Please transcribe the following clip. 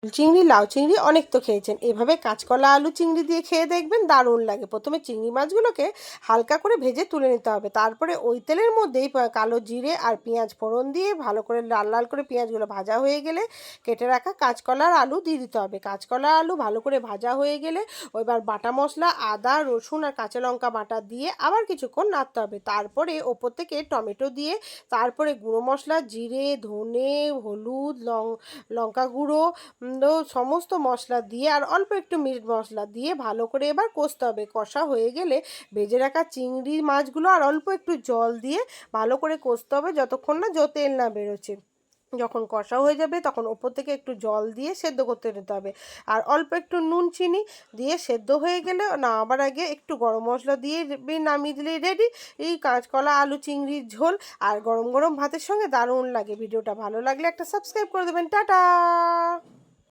চিংড়ি, লাউ চিংড়ি অনেক তো খেয়েছেন, এভাবে কাঁচকলা আলু চিংড়ি দিয়ে খেয়ে দেখবেন, দারুণ লাগে। প্রথমে চিংড়ি মাছগুলোকে হালকা করে ভেজে তুলে নিতে হবে, তারপরে ওই তেলের মধ্যেই কালো জিরে আর পেঁয়াজ ফোড়ন দিয়ে ভালো করে লাল লাল করে পেঁয়াজগুলো ভাজা হয়ে গেলে কেটে রাখা কাঁচকলা আর আলু দিয়ে দিতে হবে। কাঁচকলা আলু ভালো করে ভাজা হয়ে গেলে এবার বাটা মশলা আদা রসুন আর কাঁচা লঙ্কা বাটা দিয়ে আবার কিছুক্ষণ নাড়তে হবে, তারপরে ওপর থেকে টমেটো দিয়ে, তারপরে গুঁড়ো মশলা জিরে ধনে হলুদ লঙ্কা গুঁড়ো সমস্ত মশলা দিয়ে আর অল্প একটু মিট মশলা দিয়ে ভালো করে এবার কষতে হবে। কষা হয়ে গেলে ভেজে রাখা চিংড়ি মাছগুলো আর অল্প একটু জল দিয়ে ভালো করে কষতে হবে যতক্ষণ না তেল না বেরোচ্ছে। যখন কষা হয়ে যাবে তখন ওপর থেকে একটু জল দিয়ে সেদ্ধ করতে দিতে হবে, আর অল্প একটু নুন চিনি দিয়ে সেদ্ধ হয়ে গেলে নামাবার আগে একটু গরম মশলা দিয়ে নামিয়ে দিলেই রেডি এই কাঁচকলা আলু চিংড়ির ঝোল। আর গরম গরম ভাতের সঙ্গে দারুণ লাগে। ভিডিওটা ভালো লাগলে একটা সাবস্ক্রাইব করে দেবেন। টাটা।